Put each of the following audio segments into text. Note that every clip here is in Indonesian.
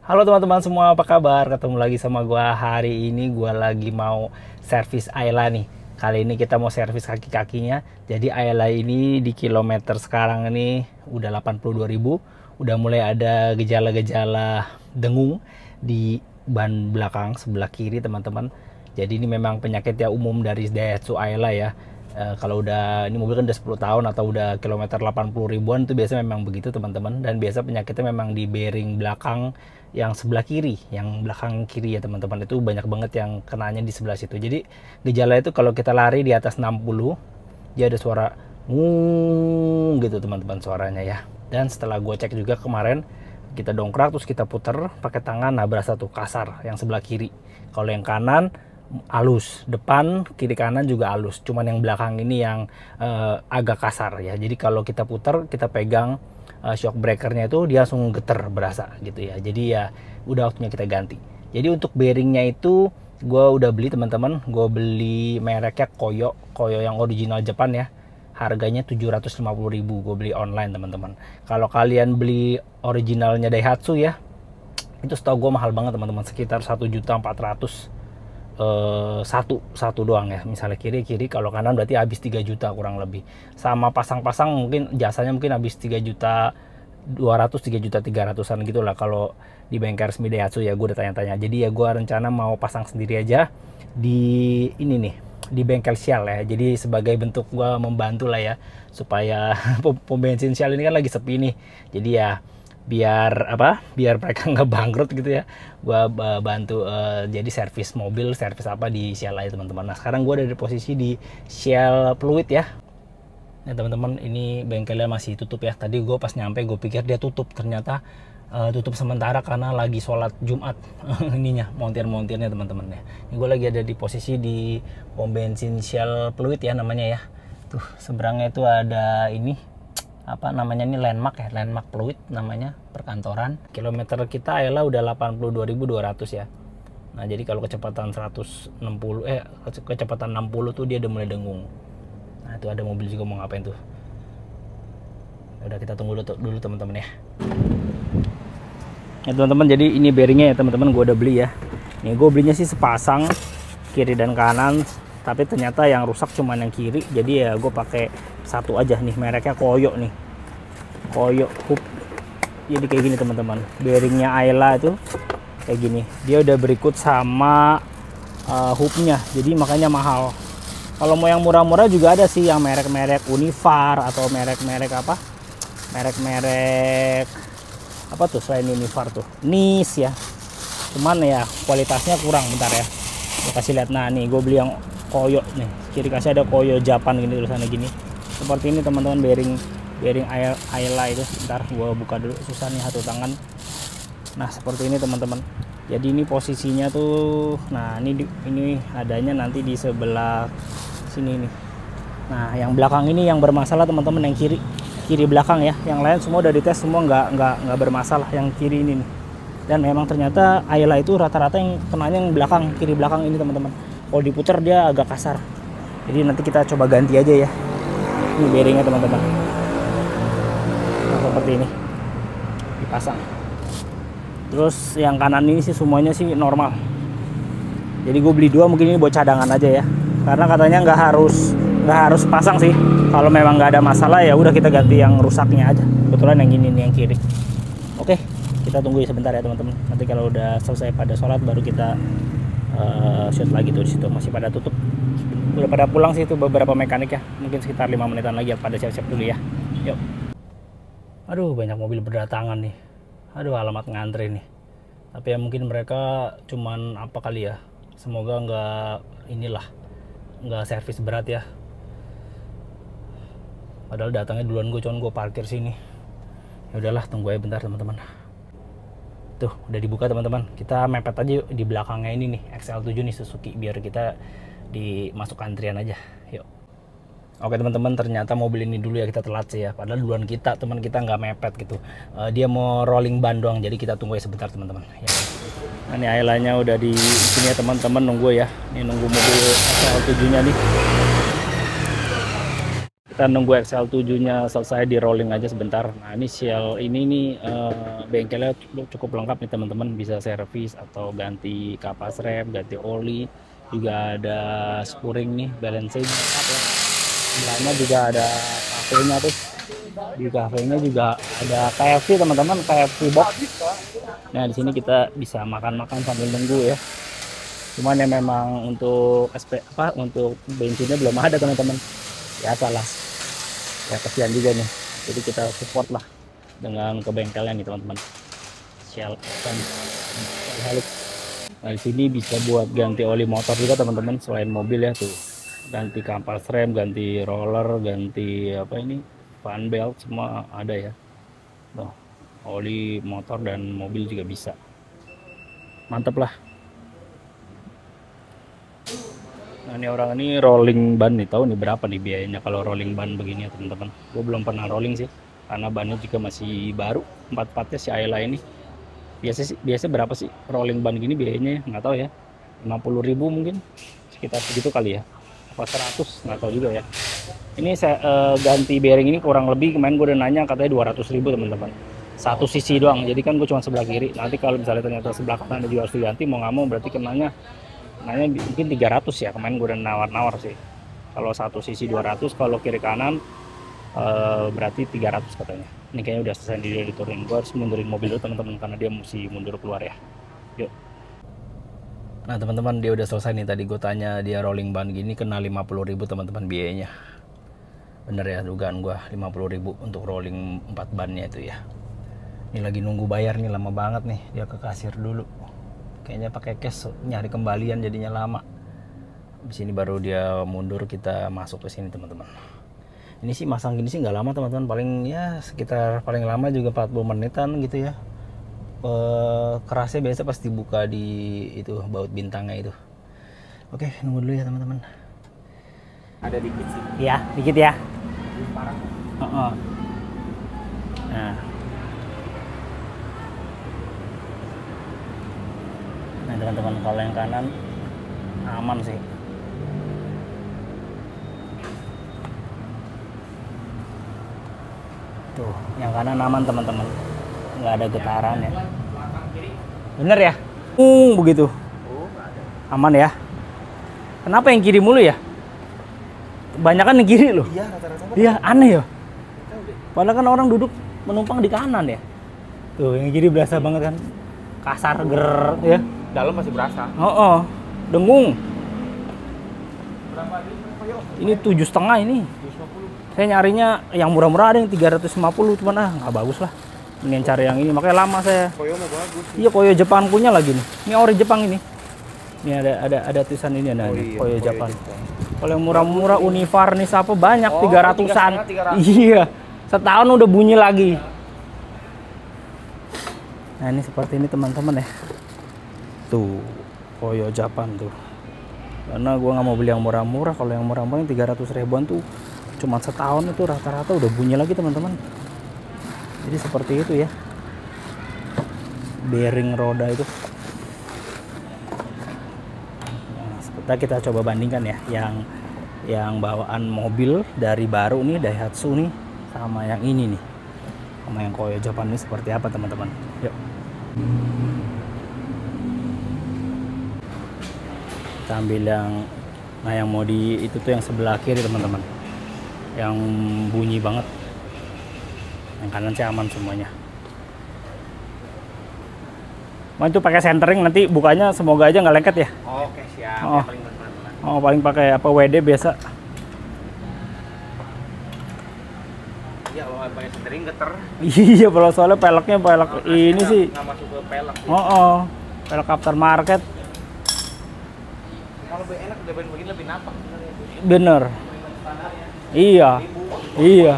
Halo teman-teman semua, apa kabar? Ketemu lagi sama gua. Hari ini gua lagi mau servis Ayla nih. Kali ini kita mau servis kaki-kakinya. Jadi Ayla ini di kilometer sekarang ini udah 82.000. Udah mulai ada gejala-gejala dengung di ban belakang sebelah kiri, teman-teman. Jadi ini memang penyakit yang umum dari Daihatsu Ayla ya. Kalau udah ini mobil kan udah 10 tahun atau udah kilometer 80 ribuan itu biasanya memang begitu teman-teman, dan biasa penyakitnya memang di bearing belakang yang sebelah kiri, yang belakang kiri ya teman-teman. Itu banyak banget yang kenanya di sebelah situ. Jadi gejala itu kalau kita lari di atas 60 dia ada suara ngung gitu teman-teman suaranya ya. Dan setelah gue cek juga kemarin, kita dongkrak terus kita puter pakai tangan, nah berasa tuh kasar yang sebelah kiri. Kalau yang kanan halus, depan kiri kanan juga halus, cuman yang belakang ini yang agak kasar ya. Jadi kalau kita putar, kita pegang shock breakernya itu dia langsung geter berasa gitu ya. Jadi ya udah waktunya kita ganti. Jadi untuk bearingnya itu gue udah beli teman-teman, gue beli mereknya Koyo yang original Jepang ya. Harganya 750.000, gue beli online teman-teman. Kalau kalian beli originalnya Daihatsu ya, itu setahu gue mahal banget teman-teman, sekitar 1.400.000. Satu doang ya, misalnya kiri, kalau kanan berarti habis 3 juta kurang lebih. Sama pasang-pasang mungkin jasanya mungkin habis 3.200.000, 3.300.000-an gitu lah kalau di bengkel resmi Daihatsu ya. Gue udah tanya-tanya, jadi ya gue rencana mau pasang sendiri aja di ini nih, di bengkel Shell ya. Jadi sebagai bentuk gue membantu lah ya, supaya pom bensin Shell ini kan lagi sepi nih. Jadi ya biar mereka nggak bangkrut gitu ya, gua bantu jadi servis mobil, servis apa di Shell aja teman-teman. Nah sekarang gua ada di posisi di Shell Pluit ya. Nah teman-teman, ini bengkelnya masih tutup ya. Tadi gua pas nyampe gue pikir dia tutup, ternyata tutup sementara karena lagi sholat Jumat. Ininya montir-montirnya teman-teman ya. Ini gue lagi ada di posisi di pom bensin Shell Pluit ya namanya ya. Tuh seberangnya itu ada ini apa namanya, ini landmark ya, landmark Pluit namanya, perkantoran. Kilometer kita Ayla udah 82.200 ya. Nah jadi kalau kecepatan 160 kecepatan 60 tuh dia udah mulai dengung. Nah itu ada mobil juga mau ngapain tuh. Udah kita tunggu dulu teman-teman ya. Ya teman-teman, jadi ini bearingnya ya teman-teman, gue udah beli ya. Nih gue belinya sih sepasang kiri dan kanan, tapi ternyata yang rusak cuma yang kiri. Jadi ya gue pakai satu aja nih, mereknya Koyo nih, Koyo Hoop. Jadi kayak gini teman-teman, bearingnya Ayla itu kayak gini. Dia udah berikut sama hoopnya, jadi makanya mahal. Kalau mau yang murah-murah juga ada sih, yang merek-merek Unifar atau merek-merek apa, merek-merek apa tuh selain Unifar tuh, Nis ya. Cuman ya kualitasnya kurang. Bentar ya, gue kasih lihat. Nah nih gue beli yang Koyo nih, kiri kasih ada Koyo Japan gini, tulisannya gini seperti ini teman-teman. Bearing Ayla itu, bentar gua buka dulu, susah nih satu tangan. Nah seperti ini teman-teman. Jadi ini posisinya tuh, nah ini adanya nanti di sebelah sini nih. Nah yang belakang ini yang bermasalah teman-teman, yang kiri belakang ya. Yang lain semua udah dites, semua nggak bermasalah, yang kiri ini nih. Dan memang ternyata Ayla itu rata-rata yang kenanya yang belakang, kiri belakang ini teman-teman. Kalau diputar dia agak kasar. Jadi nanti kita coba ganti aja ya. Ini bearingnya teman-teman. Nah, seperti ini dipasang. Terus yang kanan ini sih semuanya sih normal. Jadi gue beli dua, mungkin ini buat cadangan aja ya. Karena katanya nggak harus pasang sih. Kalau memang nggak ada masalah ya udah kita ganti yang rusaknya aja. Kebetulan yang ini nih yang kiri. Oke, kita tunggu sebentar ya teman-teman. Nanti kalau udah selesai pada sholat baru kita shoot lagi tuh. Di situ masih pada tutup. Udah pada pulang sih itu beberapa mekanik ya, mungkin sekitar 5 menitan lagi ya, pada siap-siap dulu ya. Yuk. Aduh banyak mobil berdatangan nih, aduh alamat ngantri nih. Tapi ya mungkin mereka cuman apa kali ya, semoga nggak servis berat ya. Padahal datangnya duluan gue, cuman gue parkir sini. Ya udahlah, tunggu aja bentar teman-teman. Tuh udah dibuka teman-teman, kita mepet aja yuk di belakangnya ini nih, XL7 nih Suzuki, biar kita dimasuk antrian aja. Yuk. Oke teman-teman, ternyata mobil ini dulu ya, kita telat sih ya. Padahal duluan kita, teman kita nggak mepet gitu. Dia mau rolling ban doang, jadi kita tunggu ya sebentar teman-teman. Ya. Nah, ini Aylanya udah di sini ya teman-teman, nunggu ya. Ini nunggu mobil XL7-nya nih. kita nunggu XL7-nya selesai di rolling aja sebentar. Nah, ini Shell ini nih bengkelnya cukup lengkap nih teman-teman, bisa servis atau ganti kapas rem, ganti oli, juga ada spuring nih, balancing lengkap ya. Sebelahnya juga ada kafenya tuh. Di kafenya juga ada KFC teman-teman, KFC box. Nah, di sini kita bisa makan-makan sambil nunggu ya. Cuman ya memang untuk untuk bensinnya belum ada teman-teman. Ya salah. Ya kasihan juga nih. Jadi kita support lah dengan ke bengkelnya nih teman-teman. Shell Helix. Nah, di sini bisa buat ganti oli motor juga teman-teman, selain mobil ya tuh. Ganti kampas rem, ganti roller, ganti apa ini? Fan belt semua ada ya. Tuh, oli motor dan mobil juga bisa. Mantep lah. Nah, ini orang ini rolling ban nih, tahu nih berapa nih biayanya kalau rolling ban begini ya teman-teman. Gue belum pernah rolling sih, karena bannya juga masih baru, 4-4-nya si Ayla ini. Biasa berapa sih rolling ban gini biayanya? Nggak tahu ya, 50.000 mungkin, sekitar segitu kali ya. Apa 100, nggak tahu juga ya. Ini saya ganti bearing ini kurang lebih, kemarin gue udah nanya katanya 200.000 teman-teman. Satu sisi doang, jadi kan gue cuma sebelah kiri. Nanti kalau misalnya ternyata sebelah kanan juga harus diganti, mau nggak mau berarti kenanya mungkin 300 ya. Kemarin gue udah nawar-nawar sih. Kalau satu sisi 200, kalau kiri kanan berarti 300 katanya. Ini kayaknya udah selesai diturunin. Gue harus mundurin mobil dulu teman-teman, karena dia mesti mundur keluar ya. Yuk. Nah teman-teman, dia udah selesai nih. Tadi gue tanya dia rolling ban gini kena 50.000 teman-teman biayanya. Bener ya dugaan gue, 50.000 untuk rolling 4 bannya itu ya. Ini lagi nunggu bayar nih, lama banget nih. Dia ke kasir dulu. Kayaknya pakai cash, nyari kembalian jadinya lama. Di sini baru dia mundur, kita masuk ke sini teman-teman. Ini sih masang gini sih nggak lama teman-teman, paling ya sekitar paling lama juga 40 menitan gitu ya. Kerasnya biasa pas dibuka di itu baut bintangnya itu. Oke, nunggu dulu ya teman-teman. Ada dikit sih. Iya, dikit ya. Parah. Nah. Nah teman-teman, kalau yang kanan aman sih. Tuh, yang kanan aman teman-teman, nggak ada getaran ya. Bener ya? Begitu. Aman ya. Kenapa yang kiri mulu ya? Kebanyakan yang kiri loh. Iya, rata-rata. Iya, aneh ya. Padahal kan orang duduk menumpang di kanan ya. Tuh, yang kiri berasa banget kan. Kasar, ger ya. Dalam masih berasa. Dengung. Ini 7,5 ini. 250. Saya nyarinya yang murah-murah, ada yang 350, cuman nggak bagus lah. Mending cari yang ini, makanya lama saya. Koyo mah bagus. Iya, Koyo Jepang punya lagi nih. Ini ori Jepang ini. Ini ada tulisan ini, ada Koyo Jepang. Kalau yang murah-murah Univar nih apa banyak, 300-an. Iya. Setahun udah bunyi lagi. Nah, ini seperti ini teman-teman ya. Tuh, Koyo Jepang tuh. Karena gua nggak mau beli yang murah-murah. Kalau yang murah-murah 300 ribuan tuh cuma setahun itu rata-rata udah bunyi lagi teman-teman. Jadi seperti itu ya. Bearing roda itu. Nah, sebentar kita coba bandingkan ya, yang bawaan mobil dari baru nih Daihatsu nih sama yang ini nih. Sama yang Koyo Jepang ini seperti apa teman-teman. Yuk. Kita ambil yang mau di itu tuh yang sebelah kiri teman-teman, yang bunyi banget. Yang kanan sih aman semuanya. Mau itu pakai centering, nanti bukanya semoga aja nggak lengket ya. Oke, siap. Paling pakai apa WD biasa. Iya, kalau nggak pakai centering geter. Iya, kalau soalnya peleknya pelek ini sih. Nggak masuk ke pelek. Pelek aftermarket. Kalau lebih enak udah begini lebih napak sebenarnya. Bener. Iya. Iya.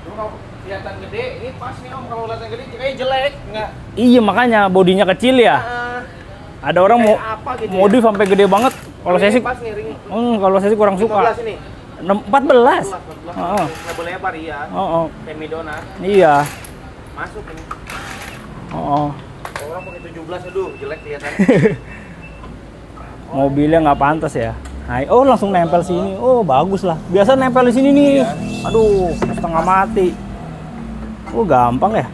Dulu kalau kelihatan gede, ini pas nih Om, kalau kelihatan gede kayak jelek, enggak. Iya, makanya bodinya kecil ya. Ada orang mau gitu modif ya? Sampai gede banget. Kalau saya sih pas nih ring. Kalau saya sih kurang 15 suka. Ini. 14. Nggak boleh lebar iya. Femidona. Iya. Masuk ini. Orang pakai 17, aduh jelek kelihatan. Mobilnya nggak pantas ya. Nah, oh langsung nempel sini. Oh bagus lah. Biasa nempel di sini nih. Iya. Aduh, setengah mati. Oh gampang ya.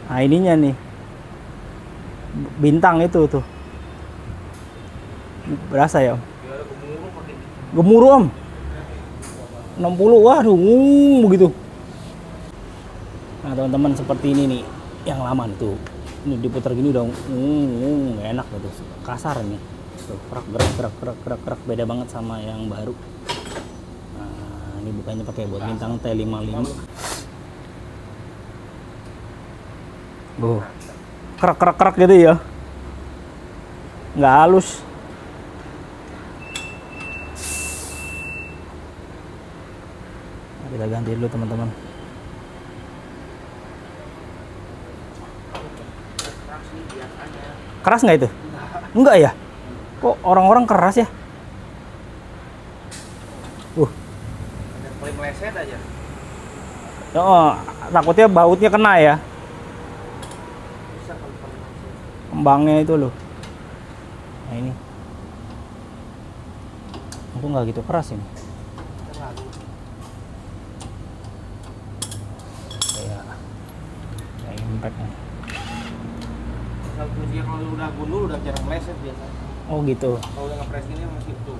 Nah ininya nih. Bintang itu tuh. Berasa ya Om? Gemuruh Om. 60, waduh, begitu. Nah teman-teman seperti ini nih. Yang lama nih tuh. Ini diputar gini udah enak gitu. Kasar nih. Tuh, gerak beda banget sama yang baru. Nah, ini bukannya pakai buat bintang T55. Kerak gitu ya. Nggak halus. Nah, kita ganti dulu teman-teman. Keras nggak itu? Enggak ya? Kok orang-orang keras ya? Paling meleset aja. Oh, takutnya bautnya kena ya. Kembangnya itu loh. Nah ini. Itu nggak gitu keras ini. Kayak impact nih. Kalau udah gundul udah jarang meleset biasanya. Oh gitu. Kalau udah ngepres gini masih tuh.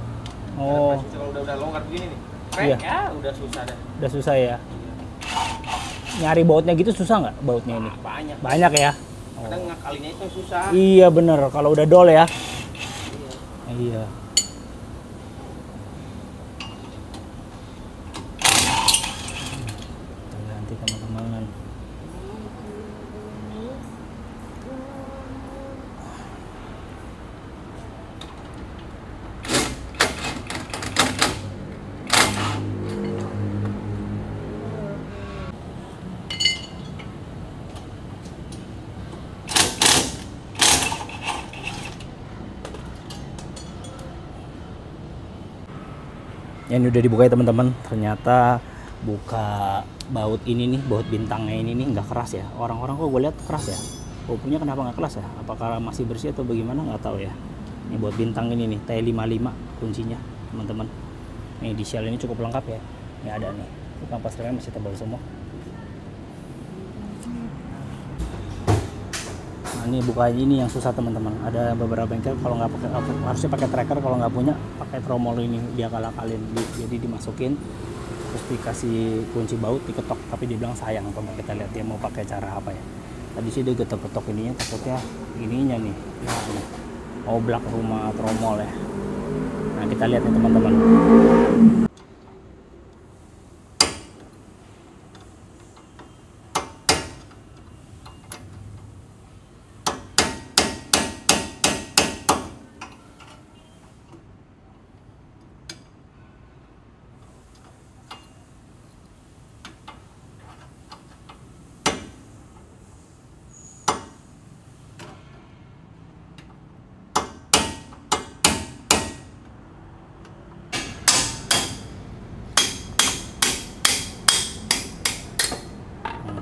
Oh. Kalau udah longgar begini nih. Iya. Ya udah susah dah. Udah susah ya. Nyari bautnya gitu susah nggak bautnya ini? Banyak. Banyak ya. Kadang ngakalinya itu susah. Iya bener. Kalau udah dol ya. Iya. Kita ganti teman-teman. Ini udah dibuka ya teman-teman. Ternyata buka baut ini nih, baut bintangnya ini nih nggak keras ya. Orang-orang kok gue lihat keras ya. Gue punya kenapa nggak keras ya? Apakah masih bersih atau bagaimana nggak tahu ya. Ini buat bintang ini nih T55 kuncinya teman-teman. Ini di shell ini cukup lengkap ya. Ini ada nih. Kampas remnya masih tebal semua. Nah, ini buka ini yang susah teman-teman. Ada beberapa bengkel kalau nggak pakai, harusnya pakai tracker, kalau nggak punya pakai tromol ini dia kalak-kalin. Jadi dimasukin terus dikasih kunci baut diketok, tapi dibilang sayang. Coba kita lihat dia mau pakai cara apa ya. Tadi sih dia getok-getok ininya, takutnya ininya nih. Nah, oblak rumah tromol ya. Nah kita lihat nih teman-teman.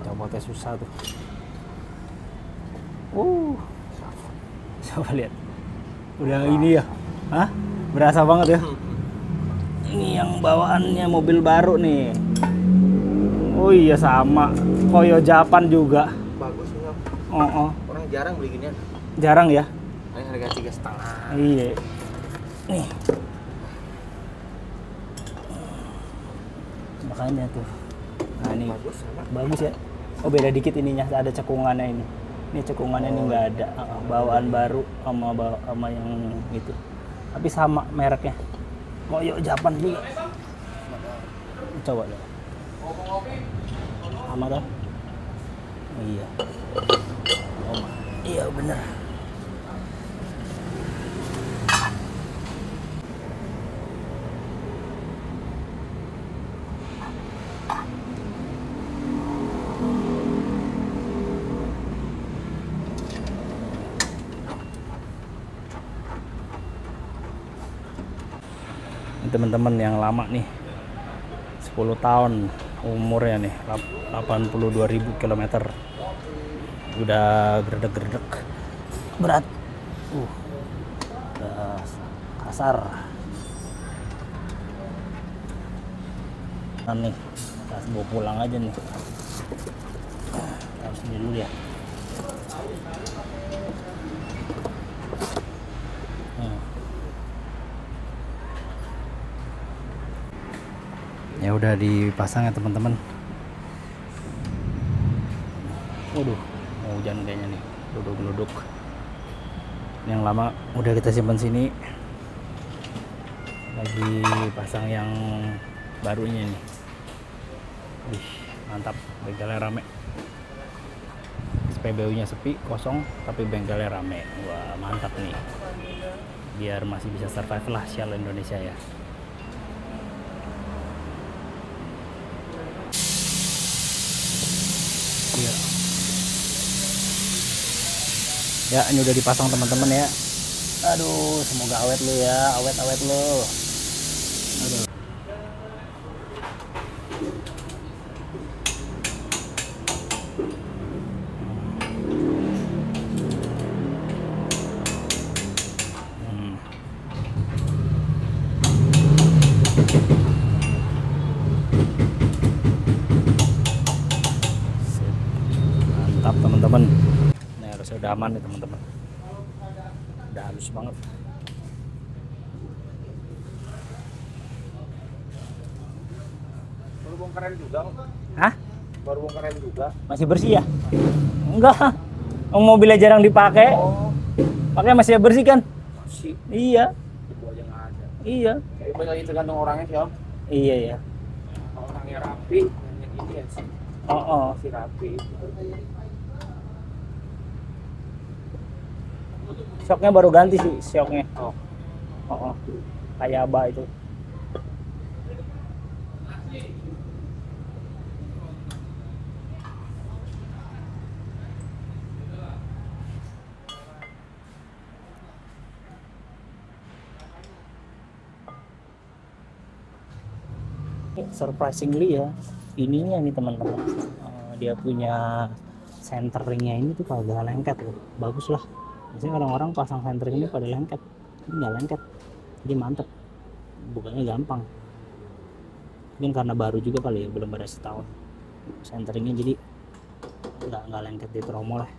Copotnya susah tuh. Coba lihat. Udah ini ya. Hah? Berasa banget ya. Ini yang bawaannya mobil baru nih. Oh iya sama. Koyo Japan juga. Bagus nih. Orang jarang beli ginian. Jarang ya. Paling harga 3,5. Iya. Nih. Makanya tuh. Nah ini bagus ya. Oh beda dikit ininya, ada cekungannya ini. Ini cekungannya ini nggak ada. Bawaan baru sama yang itu. Tapi sama mereknya. Koyo Japan juga. Coba deh. Sama tuh. Iya. Oh, iya bener. Teman-teman yang lama nih 10 tahun umurnya nih 82.000 km udah gerdek-gerdek berat udah pasar. Nah nih, kita bawa pulang aja nih. Harus ini dulu ya. Ya udah dipasang ya teman-teman. Waduh, mau hujan kayaknya nih. Duduk-duduk. Yang lama udah kita simpan sini. Lagi pasang yang barunya nih. Wih, mantap, bengkelnya rame. SPBU-nya sepi, kosong, tapi bengkelnya rame. Wah, mantap nih. Biar masih bisa survive lah Shell Indonesia ya. Ya, ini udah dipasang teman-teman ya. Aduh, semoga awet lo ya, awet-awet lo. Aduh. Mantap teman-teman. Udah aman nih teman-teman, udah halus banget. Baru bongkaran juga. Hah? Baru bongkaran juga. Masih bersih ya? Enggak, mobilnya jarang dipakai. Oh, Pakai masih bersih kan? masih. Iya. Itu aja nggak ada. Iya. Tapi balik lagi tergantung orangnya sih, Om. Iya ya. Kalau orangnya rapi, yang ini ya sih. Oh. Masih rapi. Shocknya baru ganti sih, shocknya. Oh. Kayak apa itu? Surprisingly ya, ininya nih teman-teman, dia punya centeringnya ini tuh kagak lengket loh, bagus lah. Biasanya orang-orang pasang centering ini pada lengket, ini nggak lengket, jadi mantep, bukannya gampang. Mungkin karena baru juga kali ya, belum ada setahun centeringnya, jadi nggak lengket di tromol lah.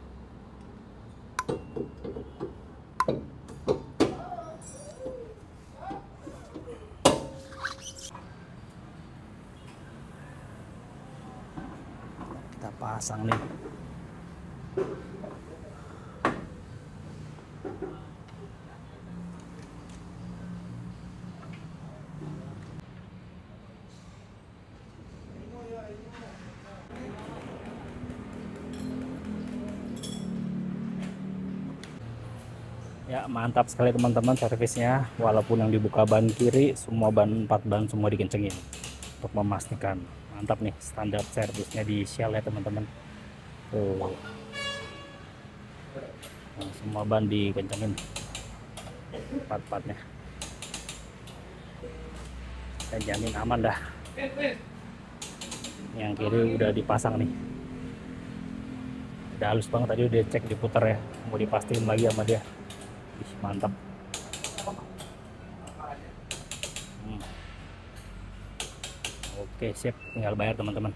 Kita pasang nih. Ya, mantap sekali teman-teman servisnya. Walaupun yang dibuka ban kiri, semua ban 4 ban semua dikencengin untuk memastikan. Mantap nih standar servisnya di Shell ya teman-teman. Tuh. Nah, semua ban dikencengin 4-4-nya. Dan jamin aman dah. Yang kiri udah dipasang nih. Udah halus banget, tadi udah cek diputar ya. Mau dipastiin lagi sama dia. Mantap. Oke, siap, tinggal bayar teman-teman.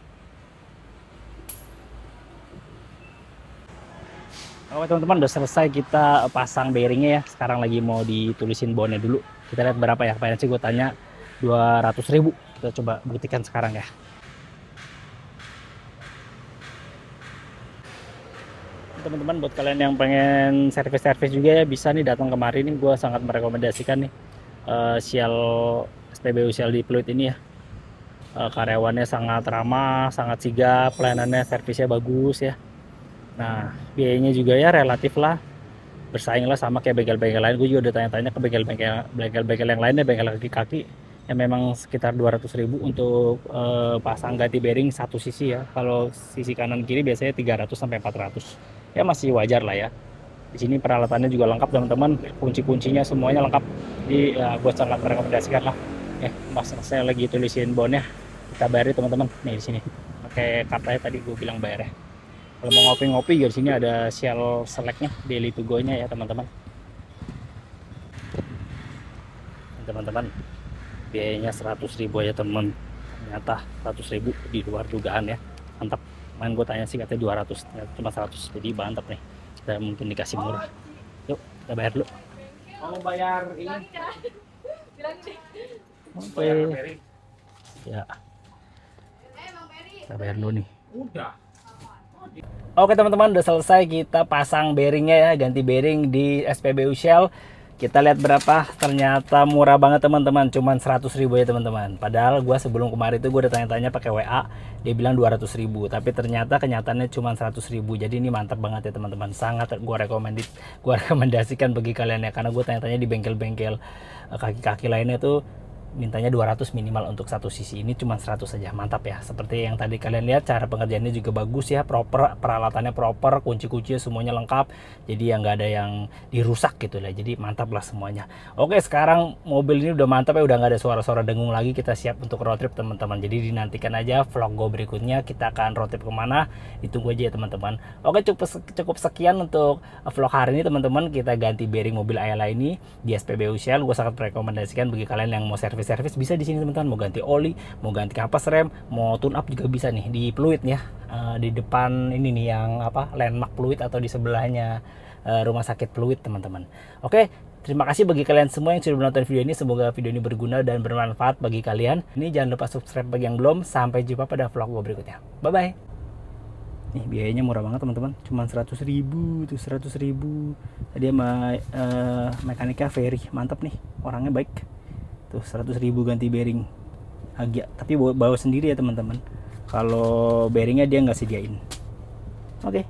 Oke teman-teman, udah selesai kita pasang bearingnya ya. Sekarang lagi mau ditulisin bonnya dulu. Kita lihat berapa ya. Kemarin sih gue tanya 200.000. Kita coba buktikan sekarang ya. Teman-teman, buat kalian yang pengen servis-servis juga ya, bisa nih datang kemari nih. Gue sangat merekomendasikan nih Shell, SPBU Shell di Pluit ini ya. Karyawannya sangat ramah, sangat sigap, pelayanannya, servisnya bagus ya. Nah, biayanya juga ya relatif lah, bersaing lah sama kayak bengkel-bengkel lain. Gue juga udah tanya-tanya ke bengkel-bengkel yang lainnya, bengkel kaki-kaki yang memang sekitar 200.000 untuk pasang ganti bearing satu sisi ya. Kalau sisi kanan kiri biasanya 300 sampai 400. Ya masih wajar lah ya. Di sini peralatannya juga lengkap teman-teman, kunci-kuncinya semuanya lengkap. Jadi ya gue sangat merekomendasikan lah. Mas saya lagi tulisin bonnya, kita bayar teman-teman. Nih di sini pakai kartunya tadi gue bilang bayar ya. Kalau mau ngopi-ngopi di sini ada Shell Select-nya, daily to go-nya ya teman-teman. teman-teman. Biayanya 100.000 aja teman. Ternyata 100.000 di luar dugaan ya. Mantap. Main gue tanya sih katanya 200, ternyata cuma 100. Jadi mantap nih. Dan mungkin dikasih murah. Yuk kita bayar dulu. Mau bayar ini? Oke. Ya. Kita bayar dulu nih. Udah. Oke teman-teman, udah selesai kita pasang bearingnya ya, ganti bearing di SPBU Shell. Kita lihat berapa, ternyata murah banget teman-teman, cuman 100.000 ya teman-teman. Padahal gua sebelum kemarin itu gue udah tanya-tanya pakai WA, dia bilang 200.000, tapi ternyata kenyataannya cuma 100.000. Jadi ini mantap banget ya teman-teman, sangat gua rekomendasikan bagi kalian ya, karena gue tanya-tanya di bengkel-bengkel kaki-kaki lainnya tuh mintanya 200 minimal untuk satu sisi. Ini cuma 100 saja. Mantap ya. Seperti yang tadi kalian lihat, cara pengerjaannya juga bagus ya, proper, peralatannya proper, kunci-kunci semuanya lengkap. Jadi yang nggak ada yang dirusak gitu lah. Jadi mantap lah semuanya. Oke, sekarang mobil ini udah mantap ya, udah nggak ada suara-suara dengung lagi. Kita siap untuk road trip teman-teman. Jadi dinantikan aja vlog gue berikutnya. Kita akan road trip kemana? Ditunggu aja ya teman-teman. Oke, cukup sekian untuk vlog hari ini teman-teman. Kita ganti bearing mobil Ayla ini di SPBU Shell. Gue sangat merekomendasikan bagi kalian yang mau servis bisa di sini teman-teman. Mau ganti oli, mau ganti kapas rem, mau tune up juga bisa nih di Pluit ya, di depan ini nih yang apa, landmark Pluit, atau di sebelahnya rumah sakit Pluit teman-teman. Oke, terima kasih bagi kalian semua yang sudah menonton video ini. Semoga video ini berguna dan bermanfaat bagi kalian. Ini jangan lupa subscribe bagi yang belum. Sampai jumpa pada vlog gue berikutnya. Bye bye. Nih biayanya murah banget teman-teman, cuma 100.000 tuh, 100.000 tadi sama mekanika Ferry. Mantap nih, orangnya baik tuh. 100.000 ganti bearing agak, tapi bawa sendiri ya teman-teman. Kalau bearingnya dia nggak sediain. Oke.